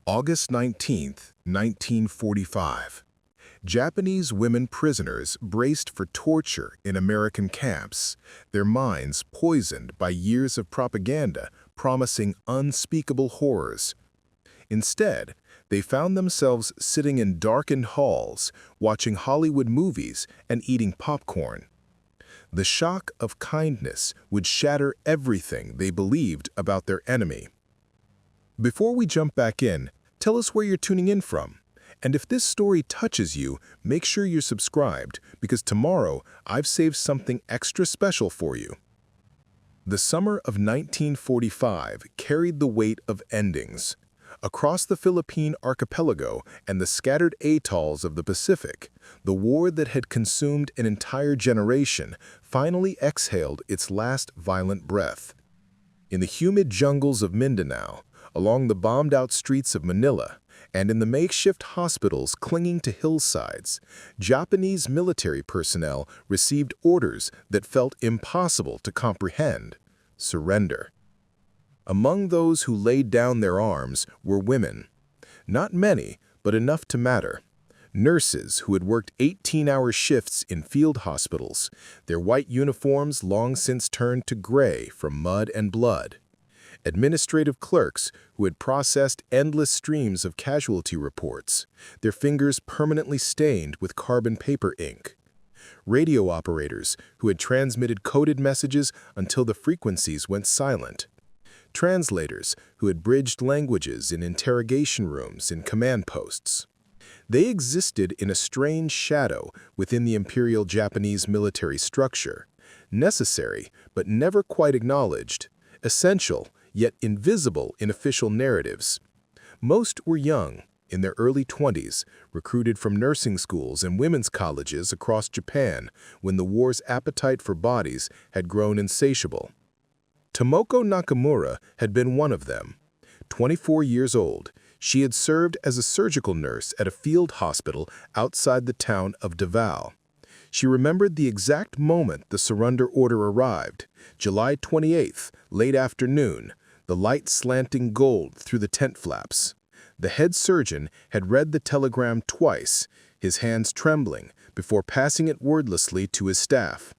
August 19, 1945. Japanese women prisoners braced for torture in American camps, their minds poisoned by years of propaganda promising unspeakable horrors. Instead, they found themselves sitting in darkened halls, watching Hollywood movies and eating popcorn. The shock of kindness would shatter everything they believed about their enemy. Before we jump back in, tell us where you're tuning in from. And if this story touches you, make sure you're subscribed, because tomorrow I've saved something extra special for you. The summer of 1945 carried the weight of endings. Across the Philippine archipelago and the scattered atolls of the Pacific, the war that had consumed an entire generation finally exhaled its last violent breath. In the humid jungles of Mindanao, along the bombed-out streets of Manila, and in the makeshift hospitals clinging to hillsides, Japanese military personnel received orders that felt impossible to comprehend: surrender. Among those who laid down their arms were women. Not many, but enough to matter. Nurses who had worked 18-hour shifts in field hospitals, their white uniforms long since turned to gray from mud and blood. Administrative clerks who had processed endless streams of casualty reports, their fingers permanently stained with carbon paper ink. Radio operators who had transmitted coded messages until the frequencies went silent. Translators who had bridged languages in interrogation rooms and command posts. They existed in a strange shadow within the Imperial Japanese military structure, necessary but never quite acknowledged, essential yet invisible in official narratives. Most were young, in their early 20s, recruited from nursing schools and women's colleges across Japan when the war's appetite for bodies had grown insatiable. Tomoko Nakamura had been one of them. 24 years old, she had served as a surgical nurse at a field hospital outside the town of Davao. She remembered the exact moment the surrender order arrived, July 28th, late afternoon, the light slanting gold through the tent flaps. The head surgeon had read the telegram twice, his hands trembling, before passing it wordlessly to his staff.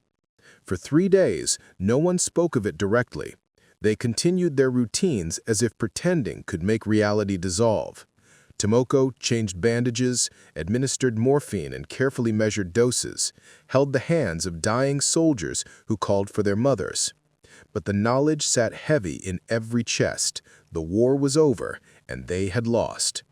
For 3 days, no one spoke of it directly. They continued their routines as if pretending could make reality dissolve. Tomoko changed bandages, administered morphine and carefully measured doses, held the hands of dying soldiers who called for their mothers. But the knowledge sat heavy in every chest. The war was over, and they had lost.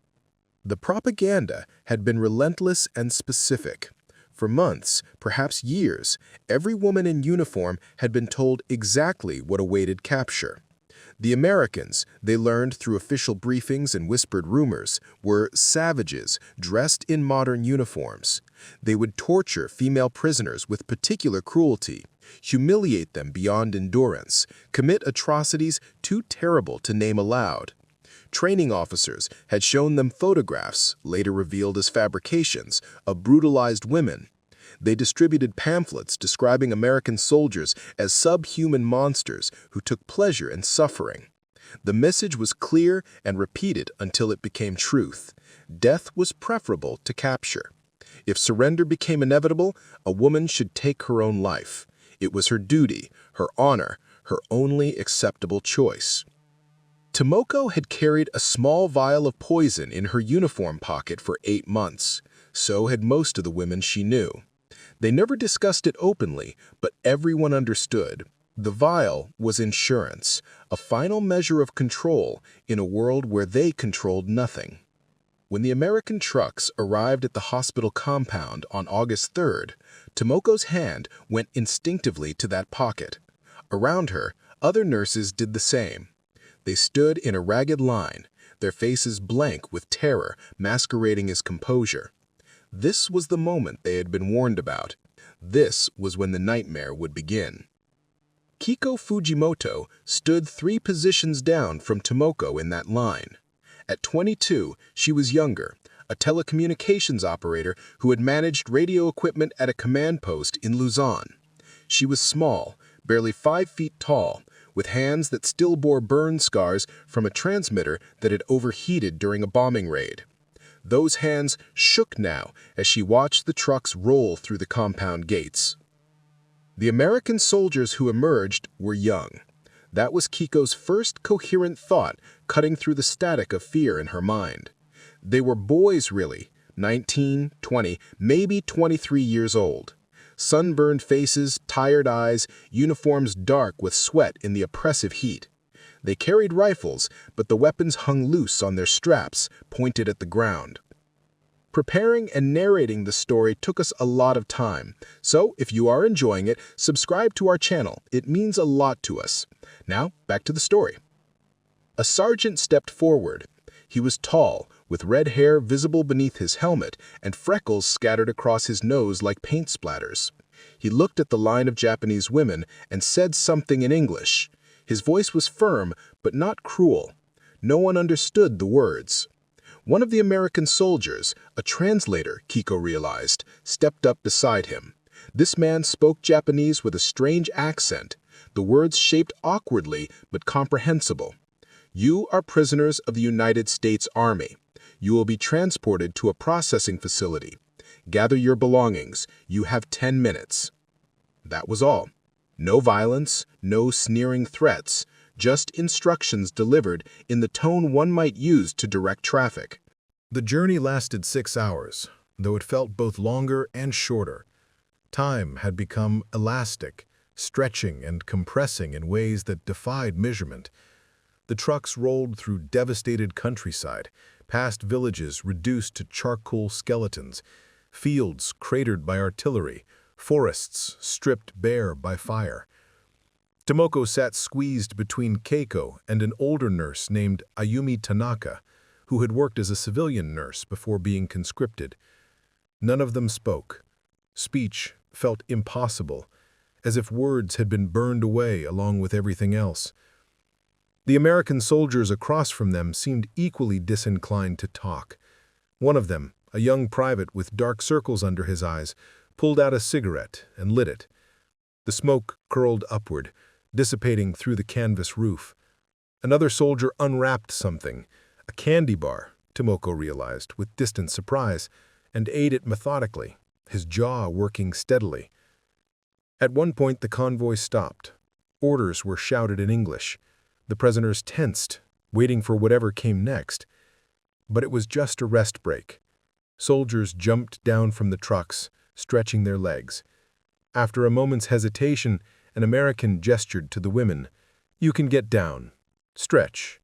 The propaganda had been relentless and specific. For months, perhaps years, every woman in uniform had been told exactly what awaited capture. The Americans, they learned through official briefings and whispered rumors, were savages dressed in modern uniforms. They would torture female prisoners with particular cruelty, humiliate them beyond endurance, commit atrocities too terrible to name aloud. Training officers had shown them photographs, later revealed as fabrications, of brutalized women. They distributed pamphlets describing American soldiers as subhuman monsters who took pleasure in suffering. The message was clear and repeated until it became truth. Death was preferable to capture. If surrender became inevitable, a woman should take her own life. It was her duty, her honor, her only acceptable choice. Tomoko had carried a small vial of poison in her uniform pocket for 8 months. So had most of the women she knew. They never discussed it openly, but everyone understood. The vial was insurance, a final measure of control in a world where they controlled nothing. When the American trucks arrived at the hospital compound on August 3rd, Tomoko's hand went instinctively to that pocket. Around her, other nurses did the same. They stood in a ragged line, their faces blank with terror masquerading as composure. This was the moment they had been warned about. This was when the nightmare would begin. Kiko Fujimoto stood 3 positions down from Tomoko in that line. At 22, she was younger, a telecommunications operator who had managed radio equipment at a command post in Luzon. She was small, barely 5 feet tall, with hands that still bore burn scars from a transmitter that had overheated during a bombing raid. Those hands shook now as she watched the trucks roll through the compound gates. The American soldiers who emerged were young. That was Keiko's first coherent thought, cutting through the static of fear in her mind. They were boys, really, 19, 20, maybe 23 years old. Sunburned faces, tired eyes, uniforms dark with sweat in the oppressive heat. They carried rifles, but the weapons hung loose on their straps, pointed at the ground. Preparing and narrating the story took us a lot of time, so if you are enjoying it, subscribe to our channel. It means a lot to us. Now, back to the story. A sergeant stepped forward. He was tall, with red hair visible beneath his helmet and freckles scattered across his nose like paint splatters. He looked at the line of Japanese women and said something in English. His voice was firm, but not cruel. No one understood the words. One of the American soldiers, a translator, Keiko realized, stepped up beside him. This man spoke Japanese with a strange accent, the words shaped awkwardly but comprehensible. "You are prisoners of the United States Army. You will be transported to a processing facility. Gather your belongings. You have 10 minutes." That was all. No violence, no sneering threats, just instructions delivered in the tone one might use to direct traffic. The journey lasted 6 hours, though it felt both longer and shorter. Time had become elastic, stretching and compressing in ways that defied measurement. The trucks rolled through devastated countryside, past villages reduced to charcoal skeletons, fields cratered by artillery, forests stripped bare by fire. Tomoko sat squeezed between Keiko and an older nurse named Ayumi Tanaka, who had worked as a civilian nurse before being conscripted. None of them spoke. Speech felt impossible, as if words had been burned away along with everything else. The American soldiers across from them seemed equally disinclined to talk. One of them, a young private with dark circles under his eyes, pulled out a cigarette and lit it. The smoke curled upward, dissipating through the canvas roof. Another soldier unwrapped something, a candy bar, Tomoko realized with distant surprise, and ate it methodically, his jaw working steadily. At one point the convoy stopped. Orders were shouted in English. The prisoners tensed, waiting for whatever came next. But it was just a rest break. Soldiers jumped down from the trucks, stretching their legs. After a moment's hesitation, an American gestured to the women. "You can get down. Stretch."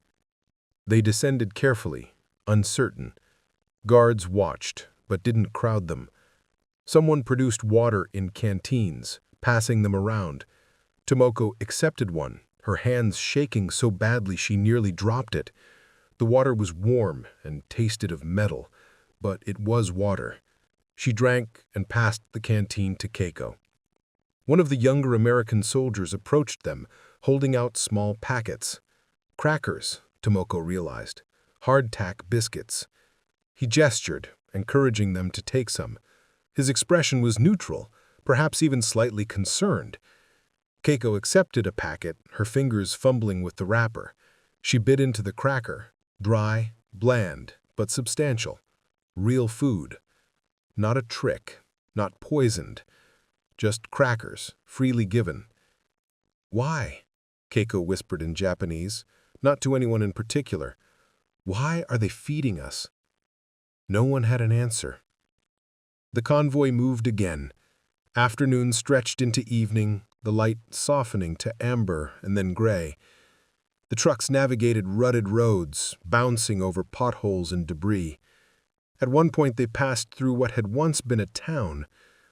They descended carefully, uncertain. Guards watched, but didn't crowd them. Someone produced water in canteens, passing them around. Tomoko accepted one, her hands shaking so badly she nearly dropped it. The water was warm and tasted of metal, but it was water. She drank and passed the canteen to Keiko. One of the younger American soldiers approached them, holding out small packets. Crackers, Tomoko realized. Hardtack biscuits. He gestured, encouraging them to take some. His expression was neutral, perhaps even slightly concerned. Keiko accepted a packet, her fingers fumbling with the wrapper. She bit into the cracker, dry, bland, but substantial. Real food. Not a trick, not poisoned. Just crackers, freely given. "Why?" Keiko whispered in Japanese, not to anyone in particular. "Why are they feeding us?" No one had an answer. The convoy moved again. Afternoon stretched into evening, the light softening to amber and then gray. The trucks navigated rutted roads, bouncing over potholes and debris. At one point they passed through what had once been a town.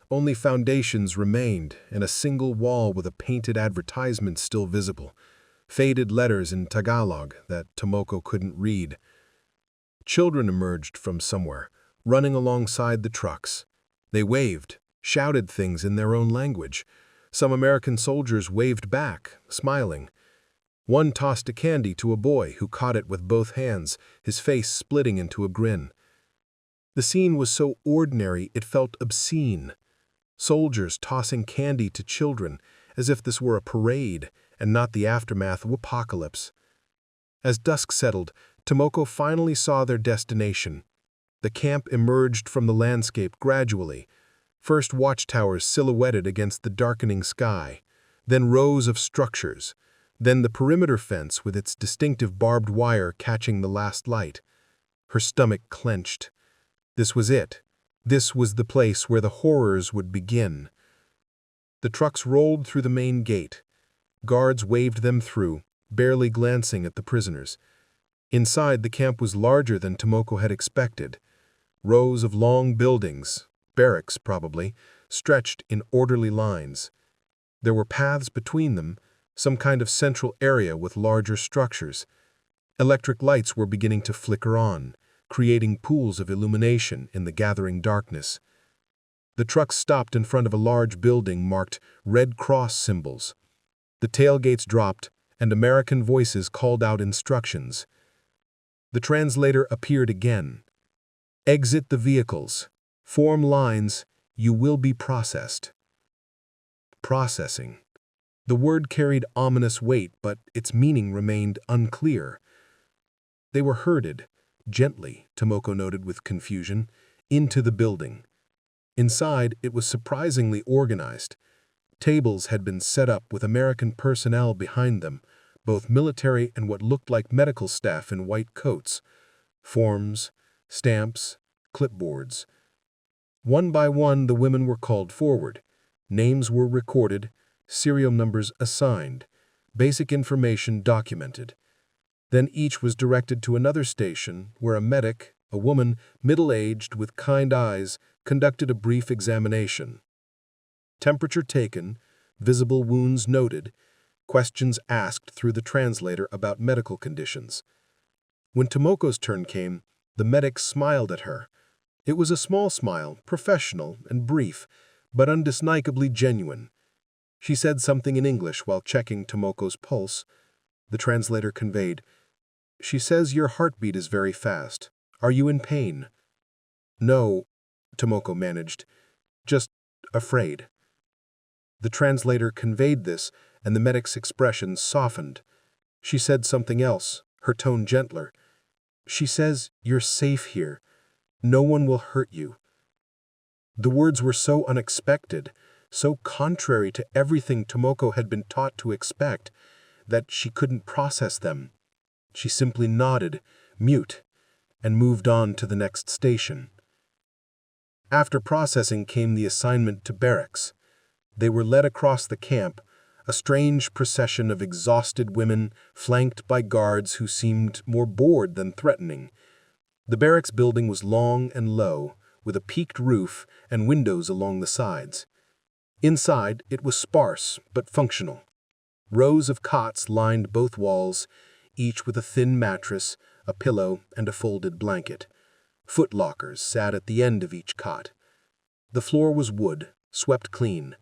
Only foundations remained, and a single wall with a painted advertisement still visible. Faded letters in Tagalog that Tomoko couldn't read. Children emerged from somewhere, running alongside the trucks. They waved, shouted things in their own language. Some American soldiers waved back, smiling. One tossed a candy to a boy who caught it with both hands, his face splitting into a grin. The scene was so ordinary it felt obscene. Soldiers tossing candy to children, as if this were a parade, and not the aftermath of apocalypse. As dusk settled, Tomoko finally saw their destination. The camp emerged from the landscape gradually, first watchtowers silhouetted against the darkening sky, then rows of structures, then the perimeter fence with its distinctive barbed wire catching the last light. Her stomach clenched. This was it. This was the place where the horrors would begin. The trucks rolled through the main gate. Guards waved them through, barely glancing at the prisoners. Inside, the camp was larger than Tomoko had expected. Rows of long buildings, barracks probably, stretched in orderly lines. There were paths between them, some kind of central area with larger structures. Electric lights were beginning to flicker on, creating pools of illumination in the gathering darkness. The truck stopped in front of a large building marked Red Cross symbols. The tailgates dropped, and American voices called out instructions. The translator appeared again. "Exit the vehicles. Form lines. You will be processed." Processing. The word carried ominous weight, but its meaning remained unclear. They were herded, gently, Tomoko noted with confusion, into the building. Inside, it was surprisingly organized. Tables had been set up with American personnel behind them, both military and what looked like medical staff in white coats. Forms, stamps, clipboards. One by one, the women were called forward. Names were recorded, serial numbers assigned, basic information documented. Then each was directed to another station where a medic, a woman middle-aged with kind eyes, conducted a brief examination. Temperature taken, visible wounds noted, questions asked through the translator about medical conditions. When Tomoko's turn came, the medic smiled at her. It was a small smile, professional and brief, but undeniably genuine. She said something in English while checking Tomoko's pulse. The translator conveyed, "She says your heartbeat is very fast. Are you in pain?" "No," Tomoko managed. "Just afraid." The translator conveyed this, and the medic's expression softened. She said something else, her tone gentler. "She says you're safe here. No one will hurt you." The words were so unexpected, so contrary to everything Tomoko had been taught to expect, that she couldn't process them. She simply nodded, mute, and moved on to the next station. After processing came the assignment to barracks. They were led across the camp, a strange procession of exhausted women flanked by guards who seemed more bored than threatening. The barracks building was long and low, with a peaked roof and windows along the sides. Inside, it was sparse but functional. Rows of cots lined both walls, each with a thin mattress, a pillow, and a folded blanket. Footlockers sat at the end of each cot. The floor was wood, swept clean.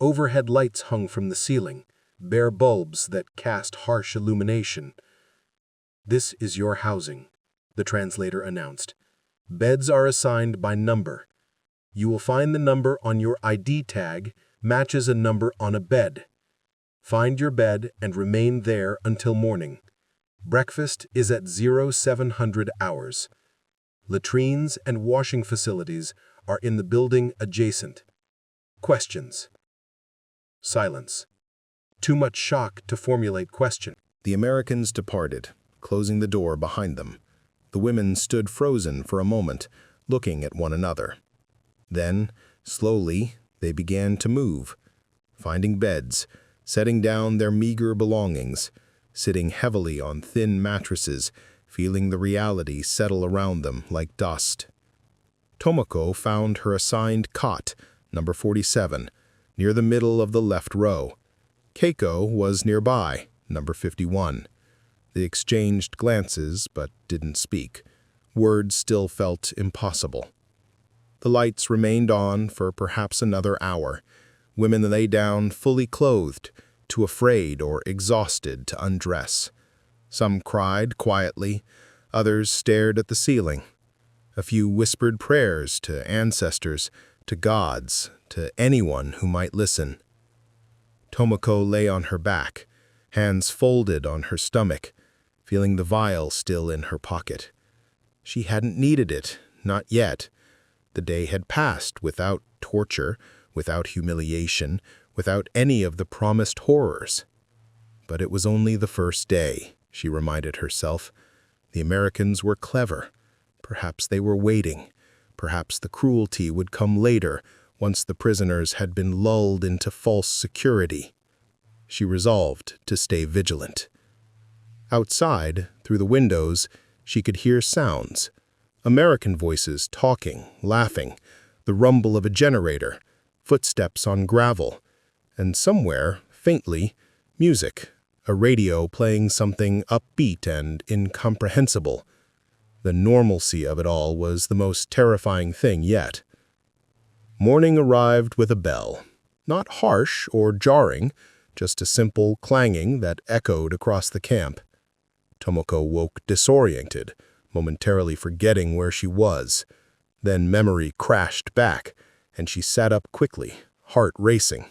Overhead lights hung from the ceiling, bare bulbs that cast harsh illumination. "This is your housing," the translator announced. "Beds are assigned by number. You will find the number on your ID tag matches a number on a bed. Find your bed and remain there until morning. Breakfast is at 0700 hours. Latrines and washing facilities are in the building adjacent. Questions?" Silence. Too much shock to formulate question. The Americans departed, closing the door behind them. The women stood frozen for a moment, looking at one another. Then, slowly, they began to move, finding beds, setting down their meager belongings, sitting heavily on thin mattresses, feeling the reality settle around them like dust. Tomoko found her assigned cot, number 47, near the middle of the left row. Keiko was nearby, number 51. They exchanged glances, but didn't speak. Words still felt impossible. The lights remained on for perhaps another hour. Women lay down fully clothed, too afraid or exhausted to undress. Some cried quietly, others stared at the ceiling. A few whispered prayers to ancestors, to gods, to anyone who might listen. Tomoko lay on her back, hands folded on her stomach, feeling the vial still in her pocket. She hadn't needed it, not yet. The day had passed without torture, without humiliation, without any of the promised horrors. But it was only the first day, she reminded herself. The Americans were clever. Perhaps they were waiting. Perhaps the cruelty would come later, once the prisoners had been lulled into false security. She resolved to stay vigilant. Outside, through the windows, she could hear sounds. American voices talking, laughing, the rumble of a generator, footsteps on gravel, and somewhere, faintly, music, a radio playing something upbeat and incomprehensible. The normalcy of it all was the most terrifying thing yet. Morning arrived with a bell, not harsh or jarring, just a simple clanging that echoed across the camp. Tomoko woke disoriented, momentarily forgetting where she was. Then memory crashed back, and she sat up quickly, heart racing.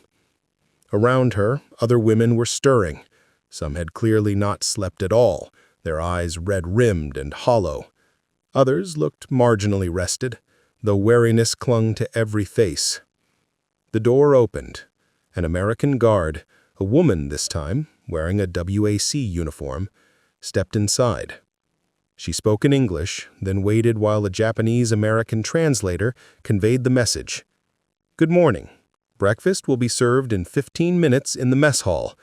Around her, other women were stirring. Some had clearly not slept at all, their eyes red-rimmed and hollow. Others looked marginally rested, though wariness clung to every face. The door opened. An American guard, a woman this time, wearing a WWII uniform, stepped inside. She spoke in English, then waited while a Japanese-American translator conveyed the message. "Good morning. Breakfast will be served in 15 minutes in the mess hall.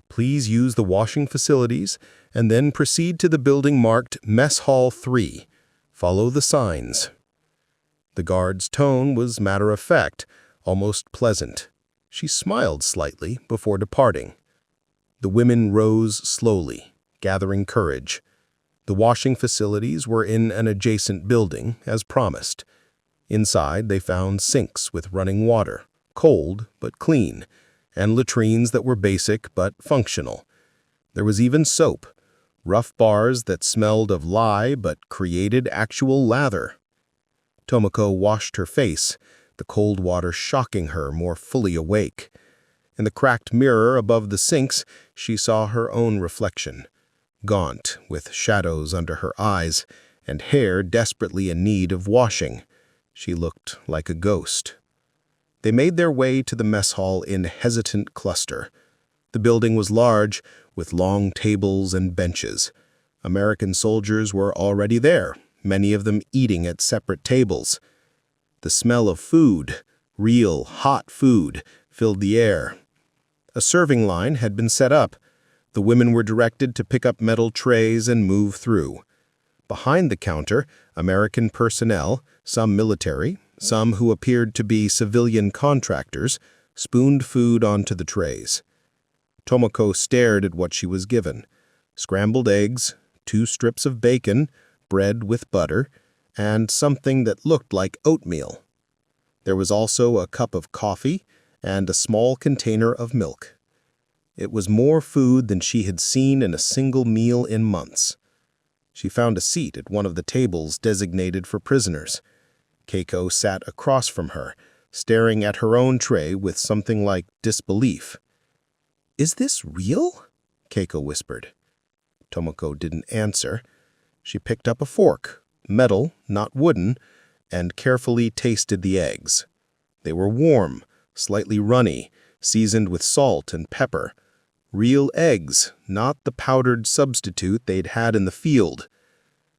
Please use the washing facilities and then proceed to the building marked Mess Hall 3. Follow the signs." The guard's tone was matter-of-fact, almost pleasant. She smiled slightly before departing. The women rose slowly, gathering courage. The washing facilities were in an adjacent building, as promised. Inside, they found sinks with running water, cold but clean, and latrines that were basic but functional. There was even soap, rough bars that smelled of lye but created actual lather. Tomoko washed her face, the cold water shocking her more fully awake. In the cracked mirror above the sinks, she saw her own reflection, gaunt, with shadows under her eyes, and hair desperately in need of washing. She looked like a ghost. They made their way to the mess hall in hesitant cluster. The building was large, with long tables and benches. American soldiers were already there, many of them eating at separate tables. The smell of food, real, hot food, filled the air. A serving line had been set up. The women were directed to pick up metal trays and move through. Behind the counter, American personnel, some military, some who appeared to be civilian contractors, spooned food onto the trays. Tomoko stared at what she was given. Scrambled eggs, 2 strips of bacon, bread with butter, and something that looked like oatmeal. There was also a cup of coffee and a small container of milk. It was more food than she had seen in a single meal in months. She found a seat at one of the tables designated for prisoners. Keiko sat across from her, staring at her own tray with something like disbelief. "Is this real?" Keiko whispered. Tomoko didn't answer. She picked up a fork, metal, not wooden, and carefully tasted the eggs. They were warm, slightly runny, seasoned with salt and pepper. Real eggs, not the powdered substitute they'd had in the field.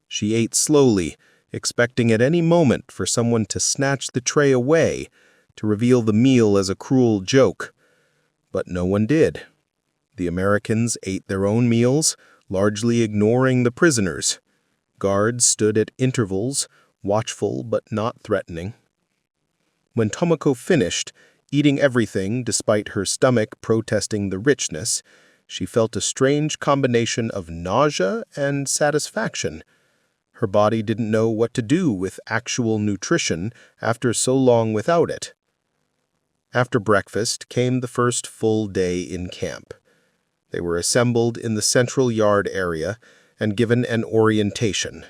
She ate slowly, expecting at any moment for someone to snatch the tray away, to reveal the meal as a cruel joke. But no one did. The Americans ate their own meals, largely ignoring the prisoners. Guards stood at intervals, watchful but not threatening. When Tomoko finished, eating everything despite her stomach protesting the richness, she felt a strange combination of nausea and satisfaction. Her body didn't know what to do with actual nutrition after so long without it. After breakfast came the first full day in camp. They were assembled in the central yard area and given an orientation.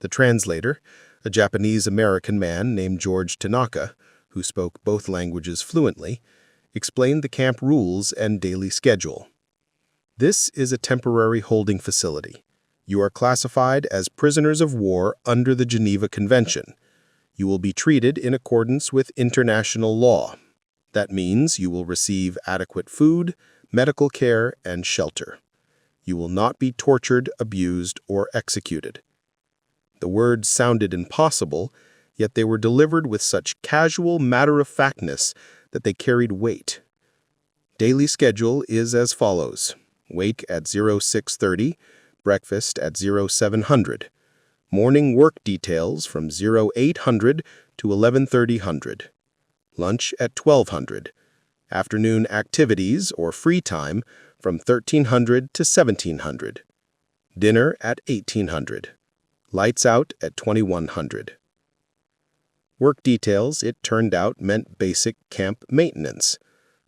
The translator, a Japanese-American man named George Tanaka, who spoke both languages fluently, explained the camp rules and daily schedule. This is a temporary holding facility. You are classified as prisoners of war under the Geneva Convention. You will be treated in accordance with international law. That means you will receive adequate food, medical care, and shelter. You will not be tortured, abused, or executed. The words sounded impossible, yet they were delivered with such casual matter-of-factness that they carried weight. Daily schedule is as follows. Wake at 0630, breakfast at 0700. Morning work details from 0800 to 11:30. Lunch at 1200. Afternoon activities or free time from 1300 to 1700. Dinner at 1800. Lights out at 2100. Work details, it turned out, meant basic camp maintenance.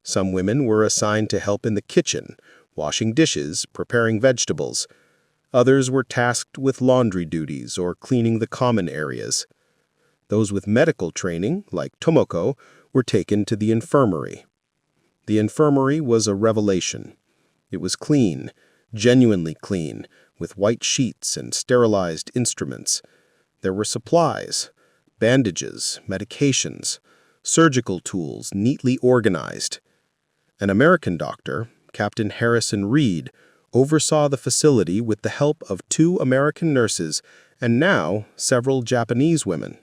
Some women were assigned to help in the kitchen, washing dishes, preparing vegetables. Others were tasked with laundry duties or cleaning the common areas. Those with medical training, like Tomoko, were taken to the infirmary. The infirmary was a revelation. It was clean, genuinely clean, with white sheets and sterilized instruments. There were supplies, bandages, medications, surgical tools neatly organized. An American doctor, Captain Harrison Reed, oversaw the facility with the help of 2 American nurses and now several Japanese women.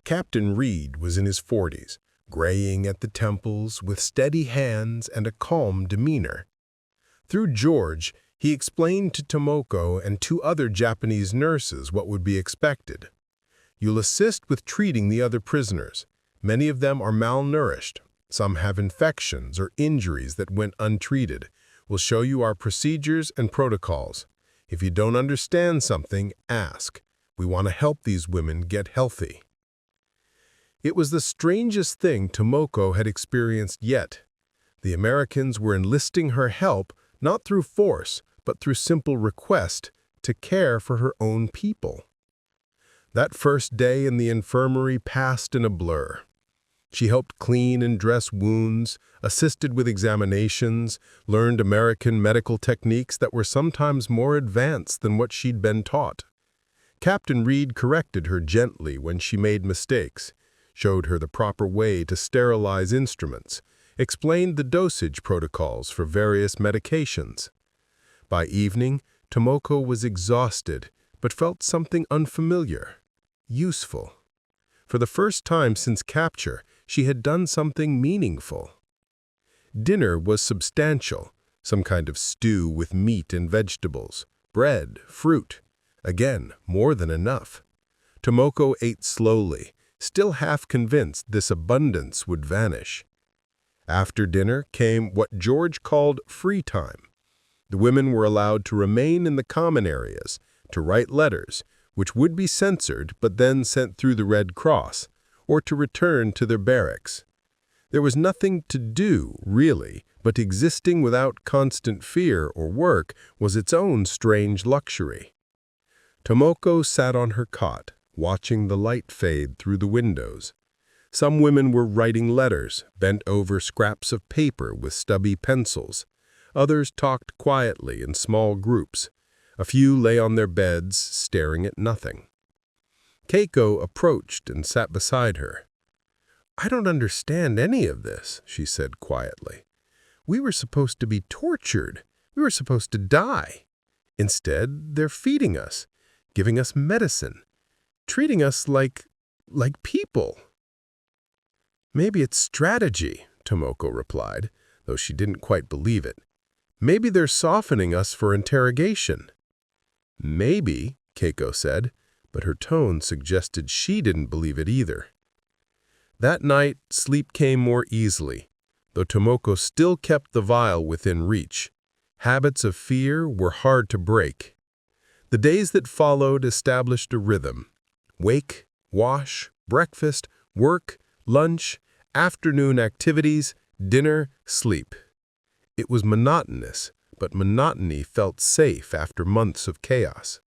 Captain Reed was in his 40s, graying at the temples with steady hands and a calm demeanor. Through George, he explained to Tomoko and 2 other Japanese nurses what would be expected. You'll assist with treating the other prisoners. Many of them are malnourished. Some have infections or injuries that went untreated. We'll show you our procedures and protocols. If you don't understand something, ask. We want to help these women get healthy. It was the strangest thing Tomoko had experienced yet. The Americans were enlisting her help not through force, but through simple request to care for her own people. That first day in the infirmary passed in a blur. She helped clean and dress wounds, assisted with examinations, learned American medical techniques that were sometimes more advanced than what she'd been taught. Captain Reed corrected her gently when she made mistakes, showed her the proper way to sterilize instruments, explained the dosage protocols for various medications. By evening, Tomoko was exhausted, but felt something unfamiliar, useful. For the first time since capture, she had done something meaningful. Dinner was substantial, some kind of stew with meat and vegetables, bread, fruit. Again, more than enough. Tomoko ate slowly, still half convinced this abundance would vanish. After dinner came what George called free time. The women were allowed to remain in the common areas, to write letters, which would be censored but then sent through the Red Cross, or to return to their barracks. There was nothing to do, really, but existing without constant fear or work was its own strange luxury. Tomoko sat on her cot, watching the light fade through the windows. Some women were writing letters, bent over scraps of paper with stubby pencils. Others talked quietly in small groups. A few lay on their beds, staring at nothing. Keiko approached and sat beside her. "I don't understand any of this," she said quietly. "We were supposed to be tortured. We were supposed to die. Instead, they're feeding us, giving us medicine, treating us like people." "Maybe it's strategy," Tomoko replied, though she didn't quite believe it. "Maybe they're softening us for interrogation." "Maybe," Keiko said, but her tone suggested she didn't believe it either. That night, sleep came more easily, though Tomoko still kept the vial within reach. Habits of fear were hard to break. The days that followed established a rhythm. Wake, wash, breakfast, work, lunch, afternoon activities, dinner, sleep. It was monotonous, but monotony felt safe after months of chaos.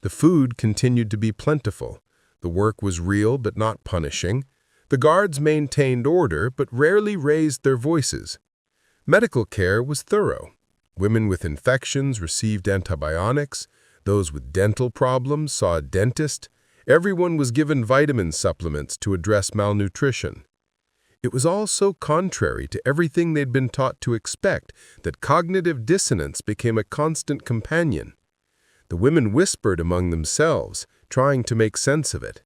The food continued to be plentiful. The work was real but not punishing. The guards maintained order but rarely raised their voices. Medical care was thorough. Women with infections received antibiotics. Those with dental problems saw a dentist. Everyone was given vitamin supplements to address malnutrition. It was all so contrary to everything they'd been taught to expect that cognitive dissonance became a constant companion. The women whispered among themselves, trying to make sense of it.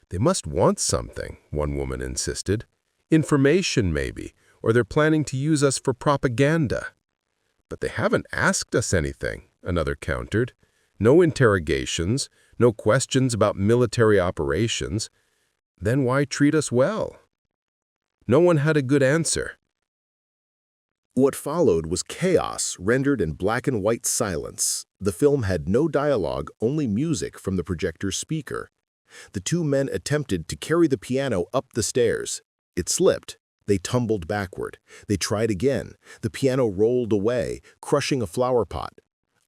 They must want something, one woman insisted. Information, maybe, or they're planning to use us for propaganda. But they haven't asked us anything, another countered. No interrogations, no questions about military operations. Then why treat us well? No one had a good answer. What followed was chaos rendered in black and white silence. The film had no dialogue, only music from the projector's speaker. The two men attempted to carry the piano up the stairs. It slipped. They tumbled backward. They tried again. The piano rolled away, crushing a flower pot.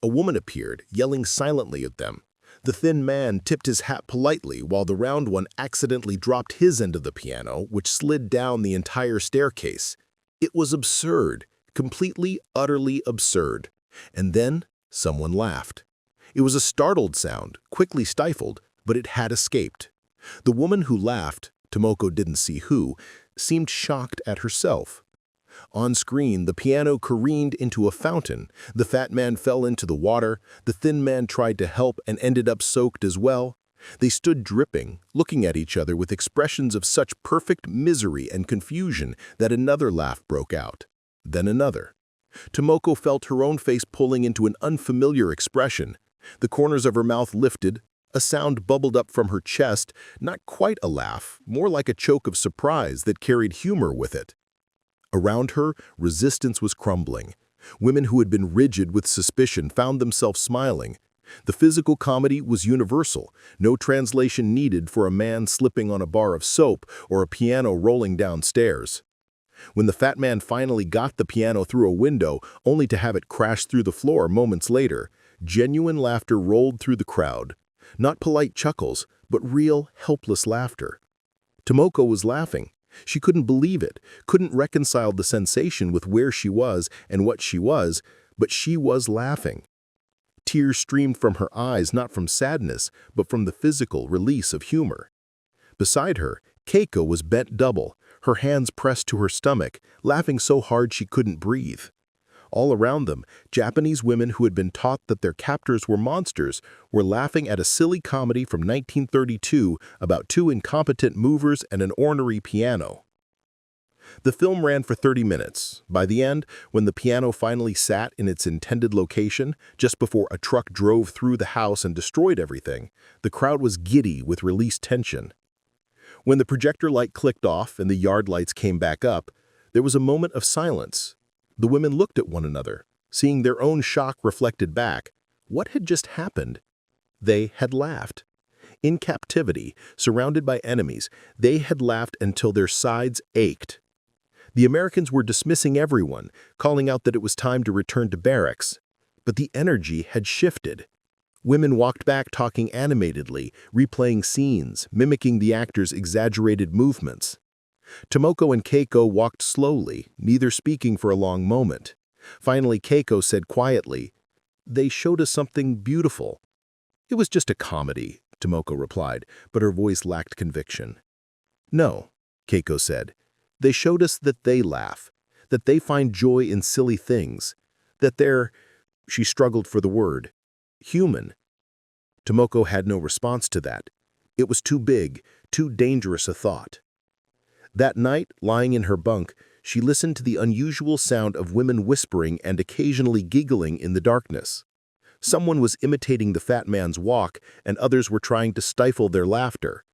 A woman appeared, yelling silently at them. The thin man tipped his hat politely while the round one accidentally dropped his end of the piano, which slid down the entire staircase. It was absurd, completely, utterly absurd. And then someone laughed. It was a startled sound, quickly stifled, but it had escaped. The woman who laughed, Tomoko didn't see who, seemed shocked at herself. On screen, the piano careened into a fountain. The fat man fell into the water. The thin man tried to help and ended up soaked as well. They stood dripping, looking at each other with expressions of such perfect misery and confusion that another laugh broke out. Then another. Tomoko felt her own face pulling into an unfamiliar expression. The corners of her mouth lifted. A sound bubbled up from her chest, not quite a laugh, more like a choke of surprise that carried humor with it. Around her, resistance was crumbling. Women who had been rigid with suspicion found themselves smiling. The physical comedy was universal, no translation needed for a man slipping on a bar of soap or a piano rolling downstairs. When the fat man finally got the piano through a window, only to have it crash through the floor moments later, genuine laughter rolled through the crowd. Not polite chuckles, but real, helpless laughter. Tomoko was laughing. She couldn't believe it, couldn't reconcile the sensation with where she was and what she was, but she was laughing. Tears streamed from her eyes not from sadness, but from the physical release of humor. Beside her, Keiko was bent double, her hands pressed to her stomach, laughing so hard she couldn't breathe. All around them, Japanese women who had been taught that their captors were monsters were laughing at a silly comedy from 1932 about two incompetent movers and an ornery piano. The film ran for 30 minutes. By the end, when the piano finally sat in its intended location, just before a truck drove through the house and destroyed everything, the crowd was giddy with released tension. When the projector light clicked off and the yard lights came back up, there was a moment of silence. The women looked at one another, seeing their own shock reflected back. What had just happened? They had laughed. In captivity, surrounded by enemies, they had laughed until their sides ached. The Americans were dismissing everyone, calling out that it was time to return to barracks. But the energy had shifted. Women walked back talking animatedly, replaying scenes, mimicking the actors' exaggerated movements. Tomoko and Keiko walked slowly, neither speaking for a long moment. Finally, Keiko said quietly, "They showed us something beautiful." "It was just a comedy," Tomoko replied, but her voice lacked conviction. "No," Keiko said. "They showed us that they laugh, that they find joy in silly things, that they're," she struggled for the word, "human." Tomoko had no response to that. It was too big, too dangerous a thought. That night, lying in her bunk, she listened to the unusual sound of women whispering and occasionally giggling in the darkness. Someone was imitating the fat man's walk, and others were trying to stifle their laughter.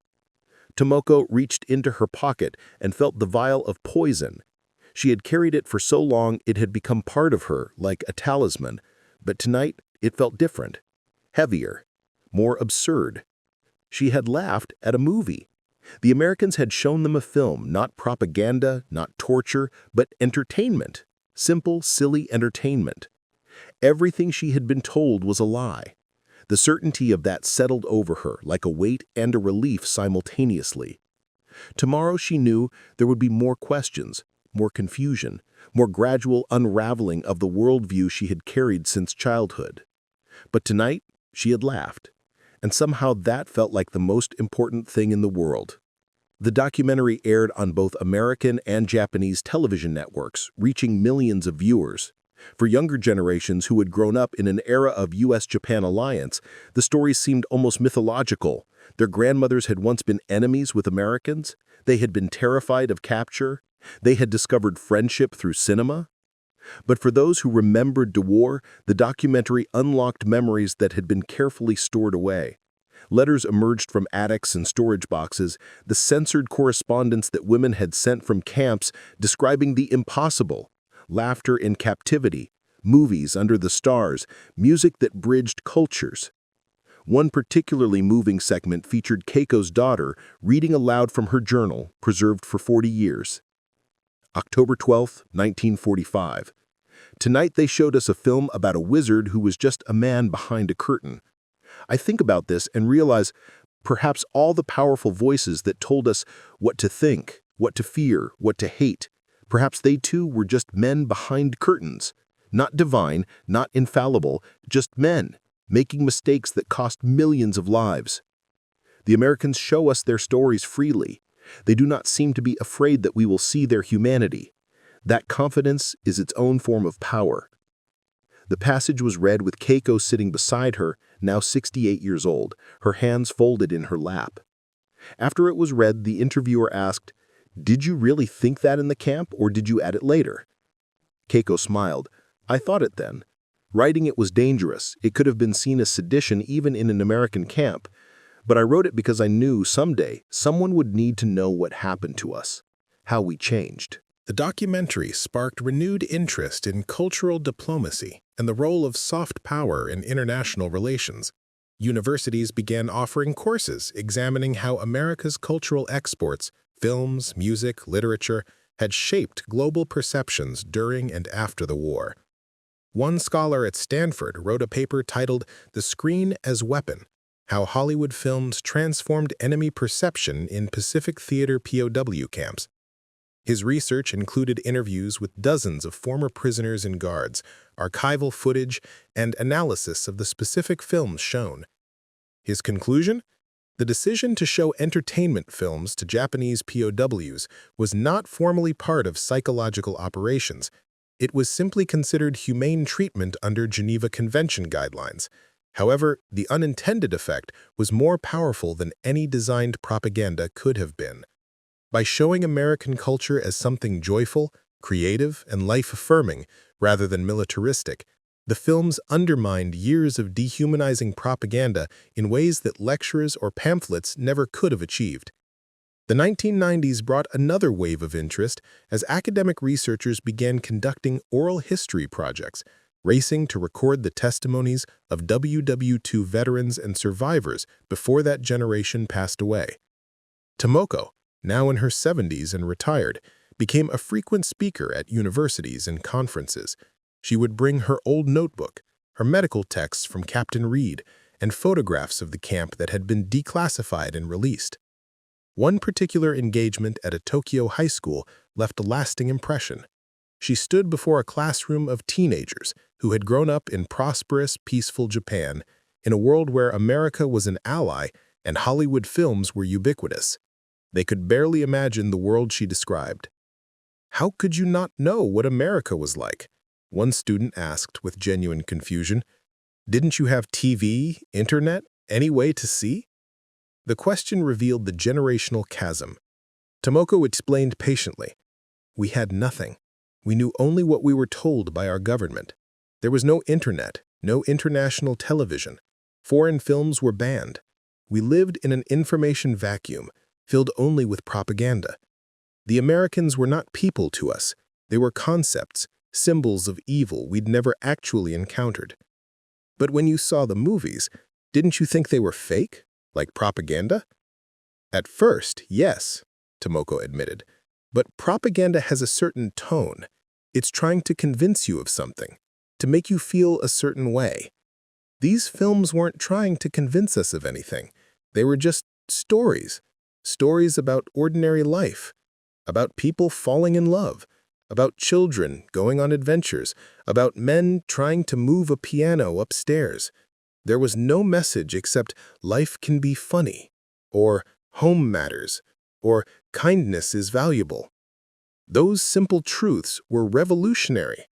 Tomoko reached into her pocket and felt the vial of poison. She had carried it for so long it had become part of her, like a talisman, but tonight it felt different, heavier, more absurd. She had laughed at a movie. The Americans had shown them a film, not propaganda, not torture, but entertainment. Simple, silly entertainment. Everything she had been told was a lie. The certainty of that settled over her like a weight and a relief simultaneously. Tomorrow, she knew, there would be more questions, more confusion, more gradual unraveling of the worldview she had carried since childhood. But tonight, she had laughed, and somehow that felt like the most important thing in the world. The documentary aired on both American and Japanese television networks, reaching millions of viewers. For younger generations who had grown up in an era of U.S.-Japan alliance, the stories seemed almost mythological. Their grandmothers had once been enemies with Americans. They had been terrified of capture. They had discovered friendship through cinema. But for those who remembered the war, the documentary unlocked memories that had been carefully stored away. Letters emerged from attics and storage boxes, the censored correspondence that women had sent from camps describing the impossible, laughter in captivity, movies under the stars, music that bridged cultures. One particularly moving segment featured Keiko's daughter reading aloud from her journal, preserved for 40 years. October 12, 1945. Tonight they showed us a film about a wizard who was just a man behind a curtain. I think about this and realize perhaps all the powerful voices that told us what to think, what to fear, what to hate, perhaps they too were just men behind curtains. Not divine, not infallible, just men, making mistakes that cost millions of lives. The Americans show us their stories freely. They do not seem to be afraid that we will see their humanity. That confidence is its own form of power. The passage was read with Keiko sitting beside her, now 68 years old, her hands folded in her lap. After it was read, the interviewer asked, "Did you really think that in the camp, or did you add it later?" Keiko smiled. "I thought it then. Writing it was dangerous. It could have been seen as sedition even in an American camp. But I wrote it because I knew someday someone would need to know what happened to us, how we changed." The documentary sparked renewed interest in cultural diplomacy and the role of soft power in international relations. Universities began offering courses examining how America's cultural exports, films, music, literature, had shaped global perceptions during and after the war. One scholar at Stanford wrote a paper titled "The Screen as Weapon: How Hollywood Films Transformed Enemy Perception in Pacific Theater POW Camps." His research included interviews with dozens of former prisoners and guards, archival footage, and analysis of the specific films shown. His conclusion? The decision to show entertainment films to Japanese POWs was not formally part of psychological operations. It was simply considered humane treatment under Geneva Convention guidelines. However, the unintended effect was more powerful than any designed propaganda could have been. By showing American culture as something joyful, creative, and life-affirming, rather than militaristic, the films undermined years of dehumanizing propaganda in ways that lectures or pamphlets never could have achieved. The 1990s brought another wave of interest as academic researchers began conducting oral history projects, racing to record the testimonies of WWII veterans and survivors before that generation passed away. Tomoko, now in her 70s and retired, became a frequent speaker at universities and conferences. She would bring her old notebook, her medical texts from Captain Reed, and photographs of the camp that had been declassified and released. One particular engagement at a Tokyo high school left a lasting impression. She stood before a classroom of teenagers who had grown up in prosperous, peaceful Japan, in a world where America was an ally and Hollywood films were ubiquitous. They could barely imagine the world she described. "How could you not know what America was like?" one student asked with genuine confusion. "Didn't you have TV, internet, any way to see?" The question revealed the generational chasm. Tomoko explained patiently. "We had nothing. We knew only what we were told by our government. There was no internet, no international television. Foreign films were banned. We lived in an information vacuum, filled only with propaganda. The Americans were not people to us. They were concepts, symbols of evil we'd never actually encountered. But when you saw the movies, didn't you think they were fake, like propaganda?" "At first, yes," Tomoko admitted. "But propaganda has a certain tone. It's trying to convince you of something, to make you feel a certain way. These films weren't trying to convince us of anything. They were just stories. Stories about ordinary life, about people falling in love, about children going on adventures, about men trying to move a piano upstairs. There was no message except life can be funny, or home matters, or kindness is valuable. Those simple truths were revolutionary.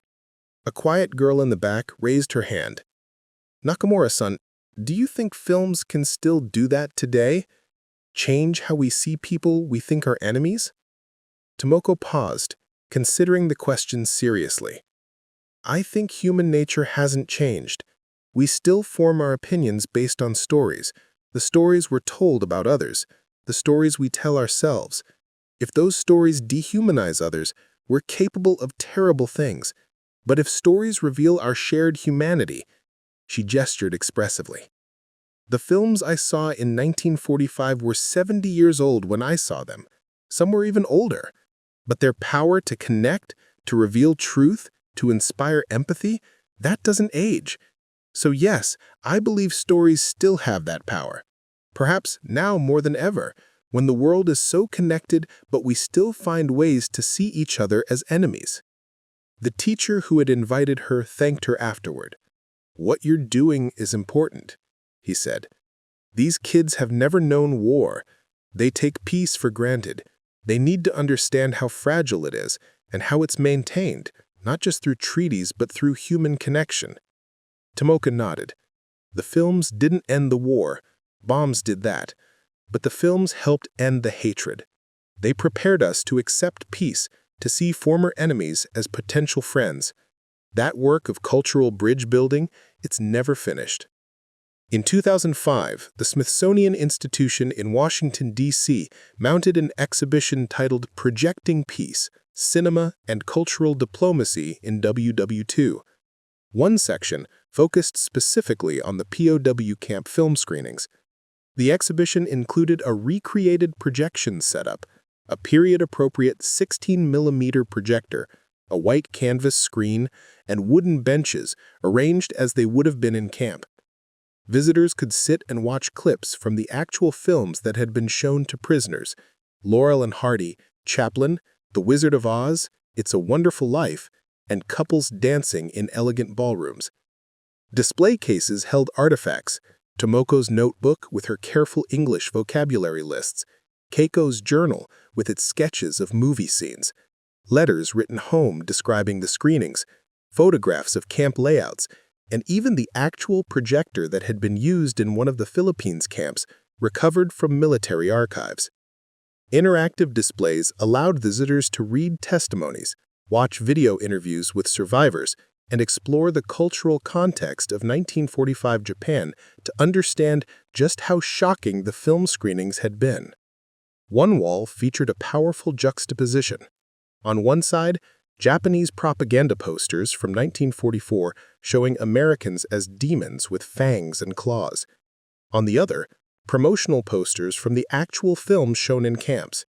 A quiet girl in the back raised her hand. Nakamura-san, do you think films can still do that today? Change how we see people we think are enemies? Tomoko paused, considering the question seriously. I think human nature hasn't changed. We still form our opinions based on stories, the stories we're told about others, the stories we tell ourselves. If those stories dehumanize others, we're capable of terrible things. But if stories reveal our shared humanity, she gestured expressively. The films I saw in 1945 were 70 years old when I saw them. Some were even older. But their power to connect, to reveal truth, to inspire empathy, that doesn't age. So yes, I believe stories still have that power. Perhaps now more than ever, when the world is so connected but we still find ways to see each other as enemies. The teacher who had invited her thanked her afterward. "What you're doing is important," he said. "These kids have never known war. They take peace for granted. They need to understand how fragile it is and how it's maintained, not just through treaties but through human connection." Tomoko nodded. The films didn't end the war. Bombs did that. But the films helped end the hatred. They prepared us to accept peace, to see former enemies as potential friends. That work of cultural bridge building, it's never finished. In 2005, the Smithsonian Institution in Washington, D.C. mounted an exhibition titled Projecting Peace, Cinema and Cultural Diplomacy in WWII. One section focused specifically on the POW camp film screenings. The exhibition included a recreated projection setup, a period-appropriate 16mm projector, a white canvas screen, and wooden benches arranged as they would have been in camp. Visitors could sit and watch clips from the actual films that had been shown to prisoners: Laurel and Hardy, Chaplin, The Wizard of Oz, It's a Wonderful Life, and couples dancing in elegant ballrooms. Display cases held artifacts: Tomoko's notebook with her careful English vocabulary lists, Keiko's journal with its sketches of movie scenes, letters written home describing the screenings, photographs of camp layouts, and even the actual projector that had been used in one of the Philippines camps, recovered from military archives. Interactive displays allowed visitors to read testimonies, watch video interviews with survivors, and explore the cultural context of 1945 Japan to understand just how shocking the film screenings had been. One wall featured a powerful juxtaposition. On one side, Japanese propaganda posters from 1944 showing Americans as demons with fangs and claws. On the other, promotional posters from the actual films shown in camps: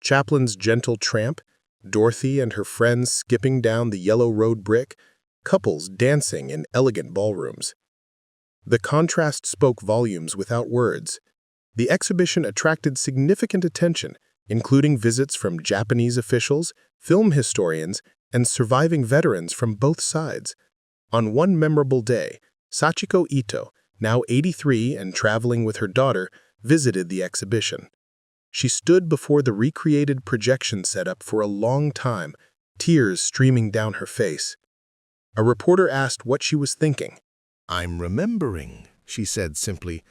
Chaplin's Gentle Tramp, Dorothy and her friends skipping down the yellow road brick, couples dancing in elegant ballrooms. The contrast spoke volumes without words. The exhibition attracted significant attention, including visits from Japanese officials, film historians, and surviving veterans from both sides. On one memorable day, Sachiko Ito, now 83 and traveling with her daughter, visited the exhibition. She stood before the recreated projection setup for a long time, tears streaming down her face. A reporter asked what she was thinking. "I'm remembering," she said simply.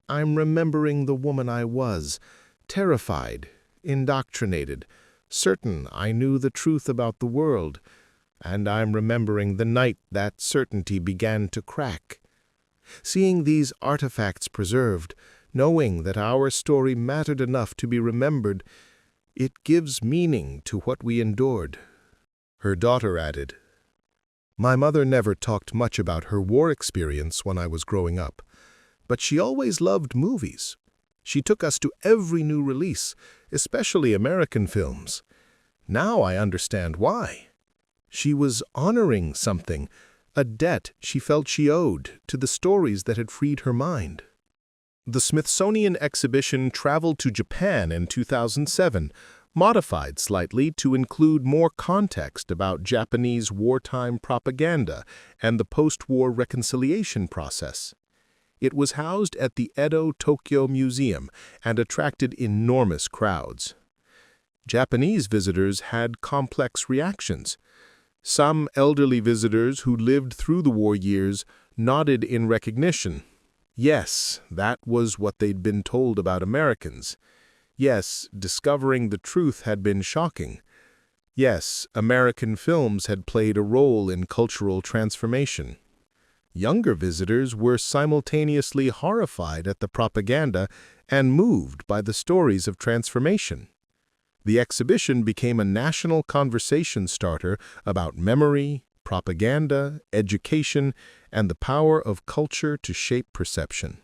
"I'm remembering the woman I was, terrified, indoctrinated, certain I knew the truth about the world, and I'm remembering the night that certainty began to crack. Seeing these artifacts preserved, knowing that our story mattered enough to be remembered, it gives meaning to what we endured." Her daughter added, "My mother never talked much about her war experience when I was growing up, but she always loved movies. She took us to every new release, especially American films. Now I understand why. She was honoring something, a debt she felt she owed to the stories that had freed her mind." The Smithsonian exhibition traveled to Japan in 2007, modified slightly to include more context about Japanese wartime propaganda and the post-war reconciliation process. It was housed at the Edo Tokyo Museum and attracted enormous crowds. Japanese visitors had complex reactions. Some elderly visitors who lived through the war years nodded in recognition. Yes, that was what they'd been told about Americans. Yes, discovering the truth had been shocking. Yes, American films had played a role in cultural transformation. Younger visitors were simultaneously horrified at the propaganda and moved by the stories of transformation. The exhibition became a national conversation starter about memory, propaganda, education, and the power of culture to shape perception.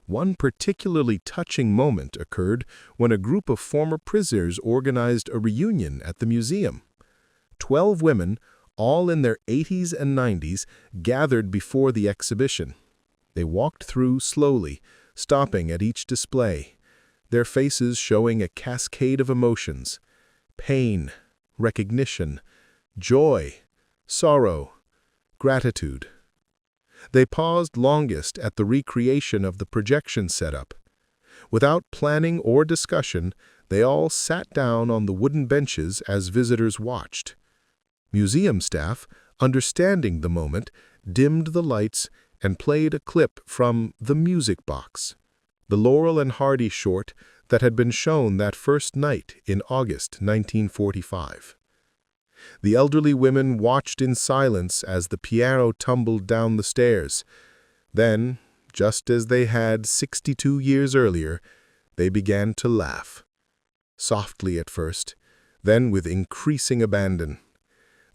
One particularly touching moment occurred when a group of former prisoners organized a reunion at the museum. 12 women, all in their 80s and 90s, gathered before the exhibition. They walked through slowly, stopping at each display, their faces showing a cascade of emotions: pain, recognition, joy, sorrow, gratitude. They paused longest at the recreation of the projection setup. Without planning or discussion, they all sat down on the wooden benches as visitors watched. Museum staff, understanding the moment, dimmed the lights and played a clip from The Music Box, the Laurel and Hardy short that had been shown that first night in August 1945. The elderly women watched in silence as the piano tumbled down the stairs. Then, just as they had 62 years earlier, they began to laugh. Softly at first, then with increasing abandon.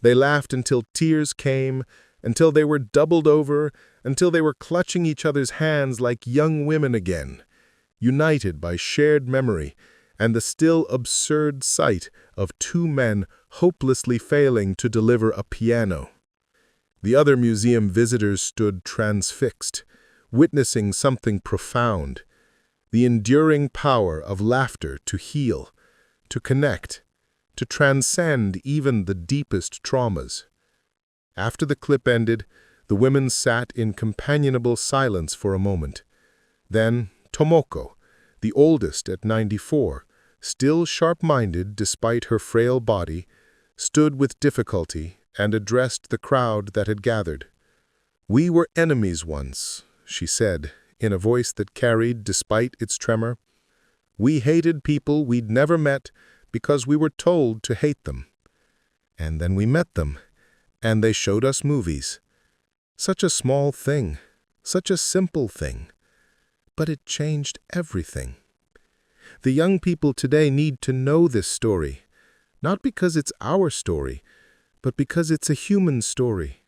They laughed until tears came, until they were doubled over, until they were clutching each other's hands like young women again, united by shared memory and the still absurd sight of two men hopelessly failing to deliver a piano. The other museum visitors stood transfixed, witnessing something profound: the enduring power of laughter to heal, to connect, to transcend even the deepest traumas. After the clip ended, the women sat in companionable silence for a moment. Then Tomoko, the oldest at 94, still sharp-minded despite her frail body, stood with difficulty and addressed the crowd that had gathered. "We were enemies once," she said, in a voice that carried despite its tremor. "We hated people we'd never met because we were told to hate them. And then we met them, and they showed us movies. Such a small thing, such a simple thing. But it changed everything. The young people today need to know this story, not because it's our story, but because it's a human story.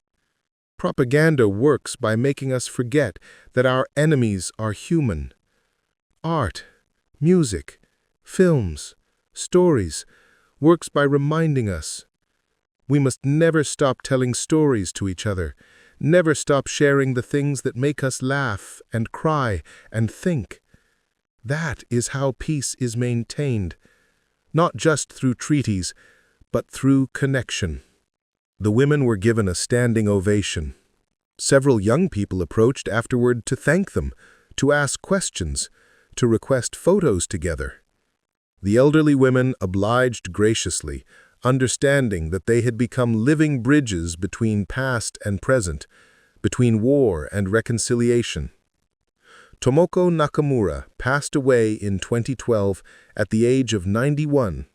Propaganda works by making us forget that our enemies are human. Art, music, films, stories works by reminding us. We must never stop telling stories to each other, never stop sharing the things that make us laugh and cry and think. That is how peace is maintained, not just through treaties, but through connection." The women were given a standing ovation. Several young people approached afterward to thank them, to ask questions, to request photos together. The elderly women obliged graciously, understanding that they had become living bridges between past and present, between war and reconciliation. Tomoko Nakamura passed away in 2012 at the age of 91.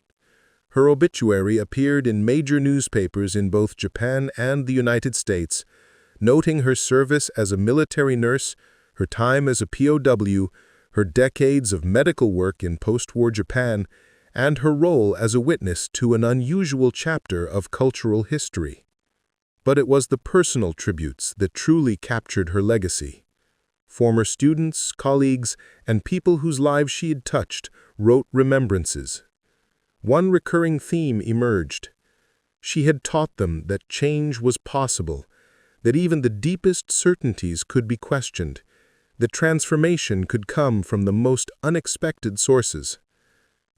Her obituary appeared in major newspapers in both Japan and the United States, noting her service as a military nurse, her time as a POW, her decades of medical work in post-war Japan, and her role as a witness to an unusual chapter of cultural history. But it was the personal tributes that truly captured her legacy. Former students, colleagues, and people whose lives she had touched wrote remembrances. One recurring theme emerged. She had taught them that change was possible, that even the deepest certainties could be questioned, that transformation could come from the most unexpected sources.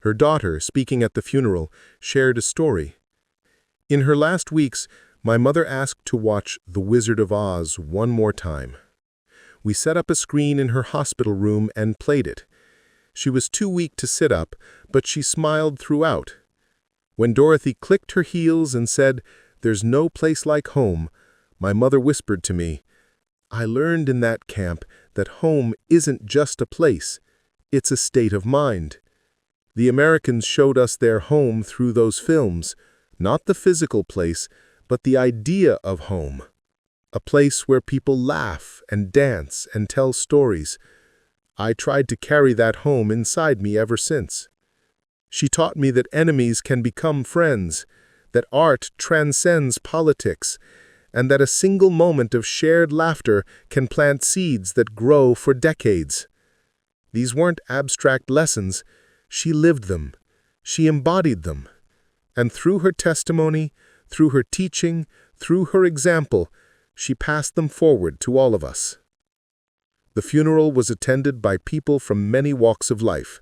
Her daughter, speaking at the funeral, shared a story. In her last weeks, my mother asked to watch The Wizard of Oz one more time. We set up a screen in her hospital room and played it. She was too weak to sit up, but she smiled throughout. When Dorothy clicked her heels and said, "There's no place like home," my mother whispered to me, "I learned in that camp that home isn't just a place, it's a state of mind." The Americans showed us their home through those films, not the physical place, but the idea of home. A place where people laugh and dance and tell stories. I tried to carry that home inside me ever since. She taught me that enemies can become friends, that art transcends politics, and that a single moment of shared laughter can plant seeds that grow for decades. These weren't abstract lessons. She lived them. She embodied them. And through her testimony, through her teaching, through her example, she passed them forward to all of us. The funeral was attended by people from many walks of life: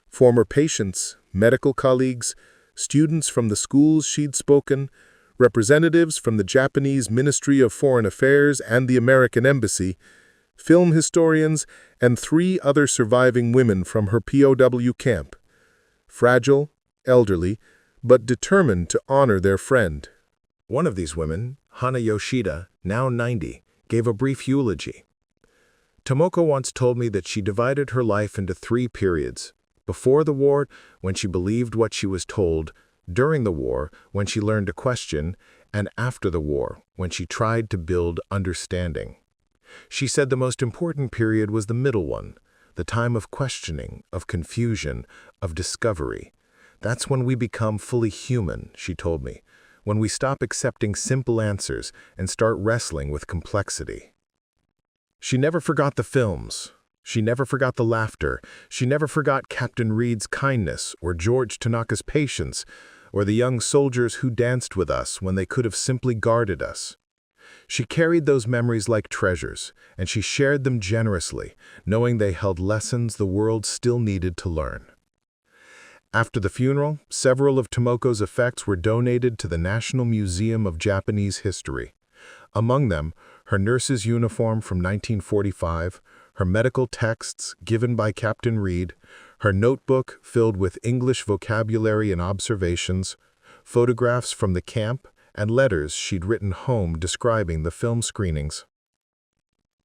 former patients, medical colleagues, students from the schools she'd spoken, representatives from the Japanese Ministry of Foreign Affairs and the American Embassy, film historians, and 3 other surviving women from her POW camp. Fragile, elderly, but determined to honor their friend. One of these women, Hana Yoshida, now 90, gave a brief eulogy. Tomoko once told me that she divided her life into 3 periods: before the war, when she believed what she was told; during the war, when she learned to question; and after the war, when she tried to build understanding. She said the most important period was the middle one, the time of questioning, of confusion, of discovery. That's when we become fully human, she told me, when we stop accepting simple answers and start wrestling with complexity. She never forgot the films. She never forgot the laughter. She never forgot Captain Reed's kindness or George Tanaka's patience or the young soldiers who danced with us when they could have simply guarded us. She carried those memories like treasures, and she shared them generously, knowing they held lessons the world still needed to learn. After the funeral, several of Tomoko's effects were donated to the National Museum of Japanese History. Among them, her nurse's uniform from 1945, her medical texts given by Captain Reed, her notebook filled with English vocabulary and observations, photographs from the camp, and letters she'd written home describing the film screenings.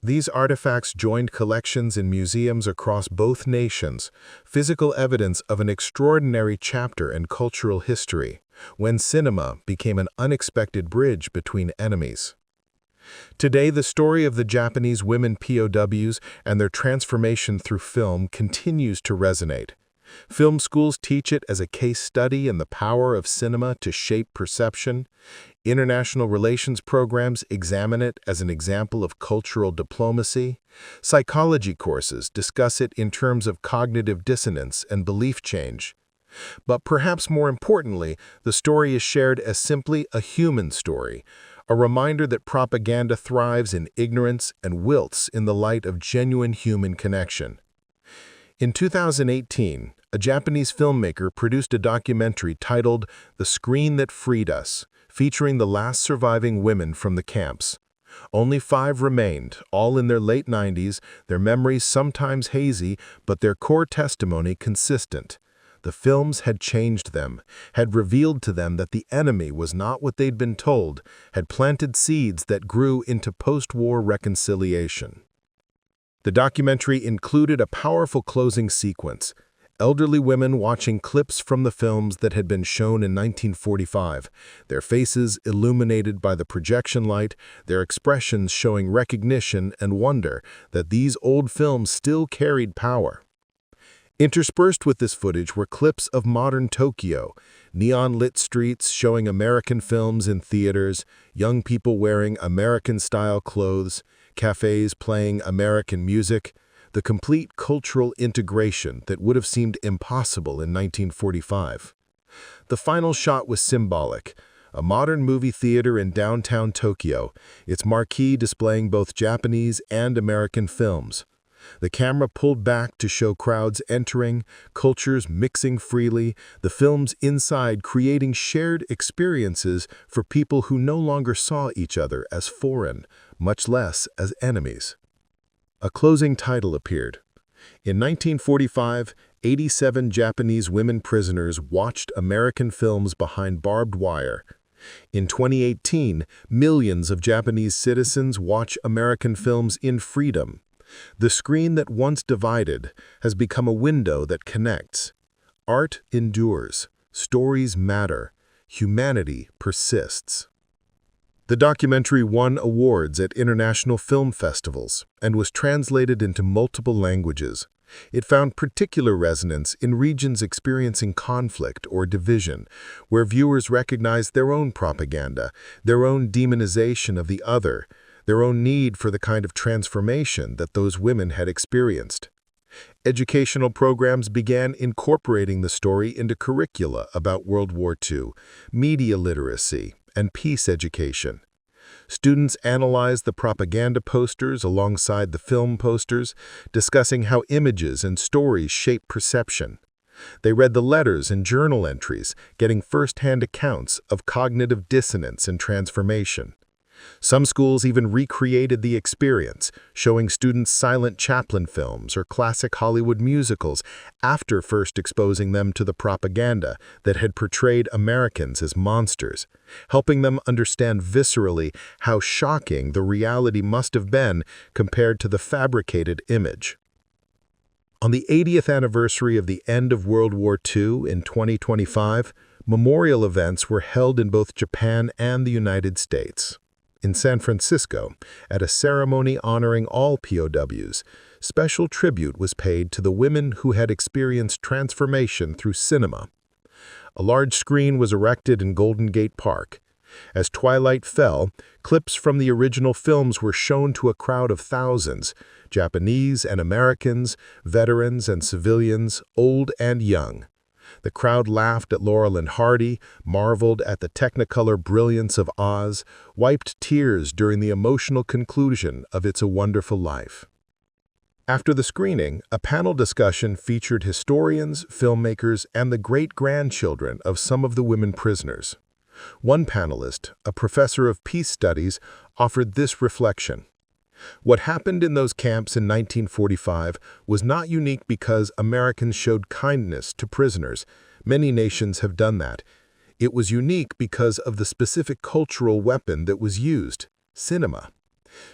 These artifacts joined collections in museums across both nations, physical evidence of an extraordinary chapter in cultural history, when cinema became an unexpected bridge between enemies. Today, the story of the Japanese women POWs and their transformation through film continues to resonate. Film schools teach it as a case study in the power of cinema to shape perception. International relations programs examine it as an example of cultural diplomacy. Psychology courses discuss it in terms of cognitive dissonance and belief change. But perhaps more importantly, the story is shared as simply a human story, a reminder that propaganda thrives in ignorance and wilts in the light of genuine human connection. In 2018, a Japanese filmmaker produced a documentary titled The Screen That Freed Us, featuring the last surviving women from the camps. Only 5 remained, all in their late 90s, their memories sometimes hazy, but their core testimony consistent. The films had changed them, had revealed to them that the enemy was not what they'd been told, had planted seeds that grew into post-war reconciliation. The documentary included a powerful closing sequence: elderly women watching clips from the films that had been shown in 1945, their faces illuminated by the projection light, their expressions showing recognition and wonder that these old films still carried power. Interspersed with this footage were clips of modern Tokyo, neon-lit streets showing American films in theaters, young people wearing American-style clothes, cafes playing American music, the complete cultural integration that would have seemed impossible in 1945. The final shot was symbolic: a modern movie theater in downtown Tokyo, its marquee displaying both Japanese and American films. The camera pulled back to show crowds entering, cultures mixing freely, the film's inside creating shared experiences for people who no longer saw each other as foreign, much less as enemies. A closing title appeared. In 1945, 87 Japanese women prisoners watched American films behind barbed wire. In 2018, millions of Japanese citizens watch American films in freedom. The screen that once divided has become a window that connects. Art endures, stories matter, humanity persists. The documentary won awards at international film festivals and was translated into multiple languages. It found particular resonance in regions experiencing conflict or division, where viewers recognized their own propaganda, their own demonization of the other, their own need for the kind of transformation that those women had experienced. Educational programs began incorporating the story into curricula about World War II, media literacy, and peace education. Students analyzed the propaganda posters alongside the film posters, discussing how images and stories shape perception. They read the letters and journal entries, getting first-hand accounts of cognitive dissonance and transformation. Some schools even recreated the experience, showing students silent Chaplin films or classic Hollywood musicals after first exposing them to the propaganda that had portrayed Americans as monsters, helping them understand viscerally how shocking the reality must have been compared to the fabricated image. On the 80th anniversary of the end of World War II in 2025, memorial events were held in both Japan and the United States. In San Francisco, at a ceremony honoring all POWs, special tribute was paid to the women who had experienced transformation through cinema. A large screen was erected in Golden Gate Park. As twilight fell, clips from the original films were shown to a crowd of thousands, Japanese and Americans, veterans and civilians, old and young. The crowd laughed at Laurel and Hardy, marveled at the technicolor brilliance of Oz, wiped tears during the emotional conclusion of It's a Wonderful Life. After the screening, a panel discussion featured historians, filmmakers, and the great-grandchildren of some of the women prisoners. One panelist, a professor of peace studies, offered this reflection. What happened in those camps in 1945 was not unique because Americans showed kindness to prisoners. Many nations have done that. It was unique because of the specific cultural weapon that was used, cinema.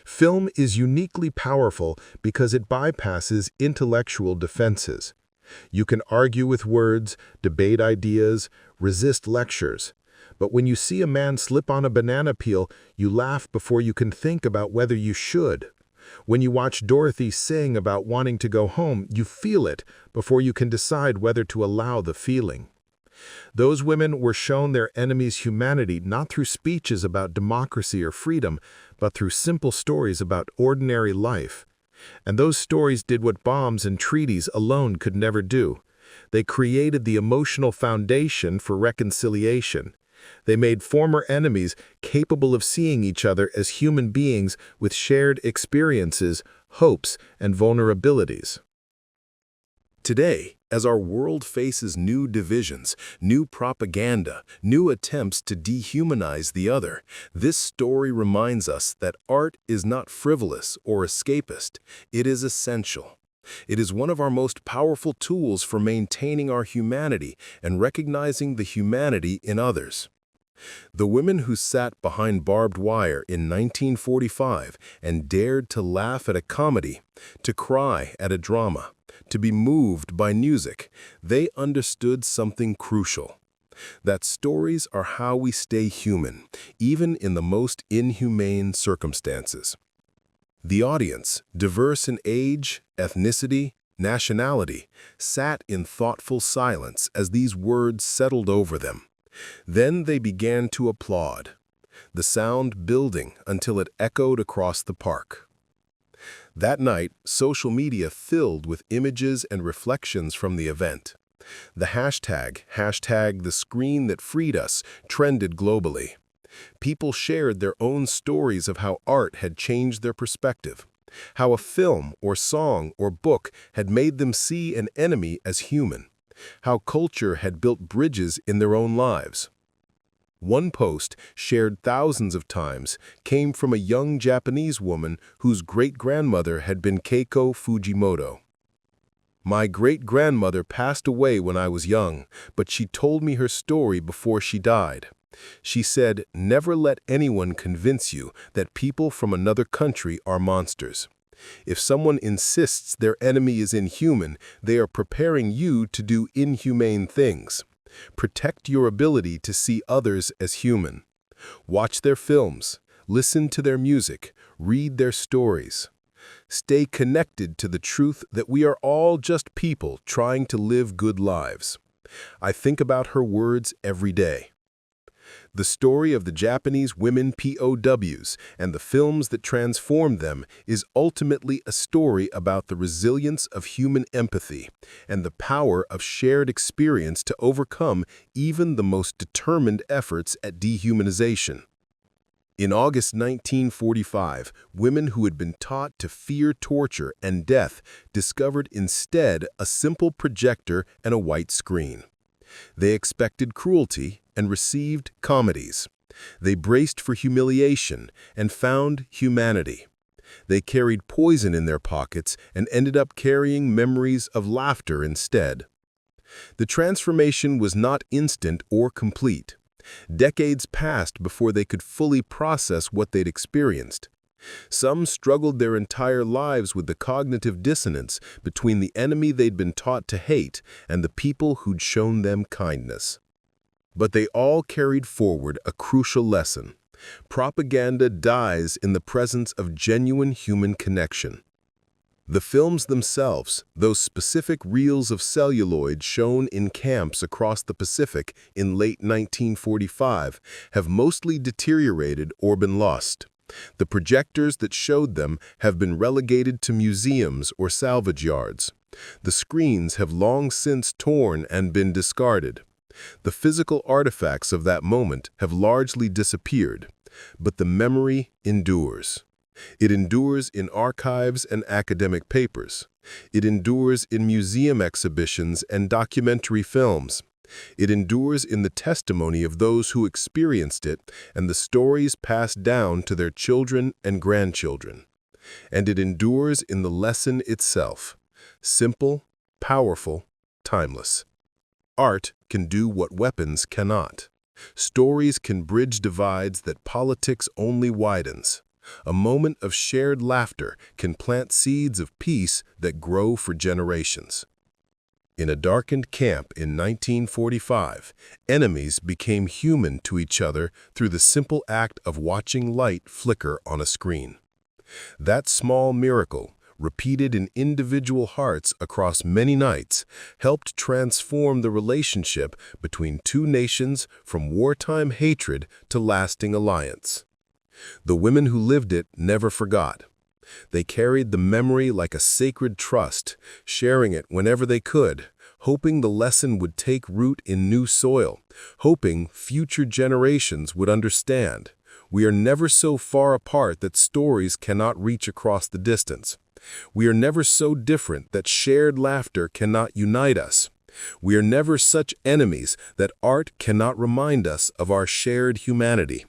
Film is uniquely powerful because it bypasses intellectual defenses. You can argue with words, debate ideas, resist lectures. But when you see a man slip on a banana peel, you laugh before you can think about whether you should. When you watch Dorothy sing about wanting to go home, you feel it before you can decide whether to allow the feeling. Those women were shown their enemy's humanity not through speeches about democracy or freedom, but through simple stories about ordinary life. And those stories did what bombs and treaties alone could never do. They created the emotional foundation for reconciliation. They made former enemies capable of seeing each other as human beings with shared experiences, hopes, and vulnerabilities. Today, as our world faces new divisions, new propaganda, new attempts to dehumanize the other, this story reminds us that art is not frivolous or escapist. It is essential. It is one of our most powerful tools for maintaining our humanity and recognizing the humanity in others. The women who sat behind barbed wire in 1945 and dared to laugh at a comedy, to cry at a drama, to be moved by music, they understood something crucial. That stories are how we stay human, even in the most inhumane circumstances. The audience, diverse in age, ethnicity, nationality, sat in thoughtful silence as these words settled over them. Then they began to applaud, the sound building until it echoed across the park. That night, social media filled with images and reflections from the event. The hashtag #TheScreenThatFreedUs trended globally. People shared their own stories of how art had changed their perspective. How a film or song or book had made them see an enemy as human. How culture had built bridges in their own lives. One post, shared thousands of times, came from a young Japanese woman whose great-grandmother had been Keiko Fujimoto. "My great-grandmother passed away when I was young, but she told me her story before she died. She said, 'Never let anyone convince you that people from another country are monsters. If someone insists their enemy is inhuman, they are preparing you to do inhumane things. Protect your ability to see others as human. Watch their films, listen to their music, read their stories. Stay connected to the truth that we are all just people trying to live good lives.'" I think about her words every day. The story of the Japanese women POWs and the films that transformed them is ultimately a story about the resilience of human empathy and the power of shared experience to overcome even the most determined efforts at dehumanization. In August 1945, women who had been taught to fear torture and death discovered instead a simple projector and a white screen. They expected cruelty and received comedies. They braced for humiliation and found humanity. They carried poison in their pockets and ended up carrying memories of laughter instead. The transformation was not instant or complete. Decades passed before they could fully process what they'd experienced. Some struggled their entire lives with the cognitive dissonance between the enemy they'd been taught to hate and the people who'd shown them kindness. But they all carried forward a crucial lesson. Propaganda dies in the presence of genuine human connection. The films themselves, those specific reels of celluloid shown in camps across the Pacific in late 1945, have mostly deteriorated or been lost. The projectors that showed them have been relegated to museums or salvage yards. The screens have long since torn and been discarded. The physical artifacts of that moment have largely disappeared, but the memory endures. It endures in archives and academic papers. It endures in museum exhibitions and documentary films. It endures in the testimony of those who experienced it and the stories passed down to their children and grandchildren. And it endures in the lesson itself, simple, powerful, timeless. Art can do what weapons cannot. Stories can bridge divides that politics only widens. A moment of shared laughter can plant seeds of peace that grow for generations. In a darkened camp in 1945, enemies became human to each other through the simple act of watching light flicker on a screen. That small miracle, repeated in individual hearts across many nights, helped transform the relationship between two nations from wartime hatred to lasting alliance. The women who lived it never forgot. They carried the memory like a sacred trust, sharing it whenever they could, hoping the lesson would take root in new soil, hoping future generations would understand. We are never so far apart that stories cannot reach across the distance. We are never so different that shared laughter cannot unite us. We are never such enemies that art cannot remind us of our shared humanity.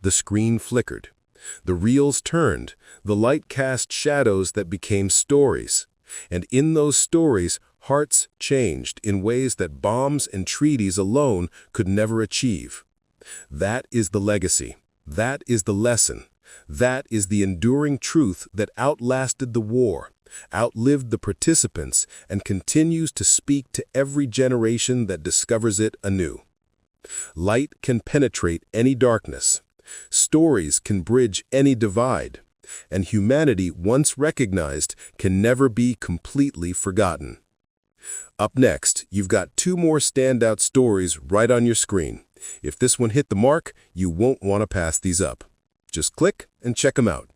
The screen flickered. The reels turned. The light cast shadows that became stories. And in those stories, hearts changed in ways that bombs and treaties alone could never achieve. That is the legacy. That is the lesson. That is the enduring truth that outlasted the war, outlived the participants, and continues to speak to every generation that discovers it anew. Light can penetrate any darkness. Stories can bridge any divide. And humanity, once recognized, can never be completely forgotten. Up next, you've got two more standout stories right on your screen. If this one hit the mark, you won't want to pass these up. Just click and check them out.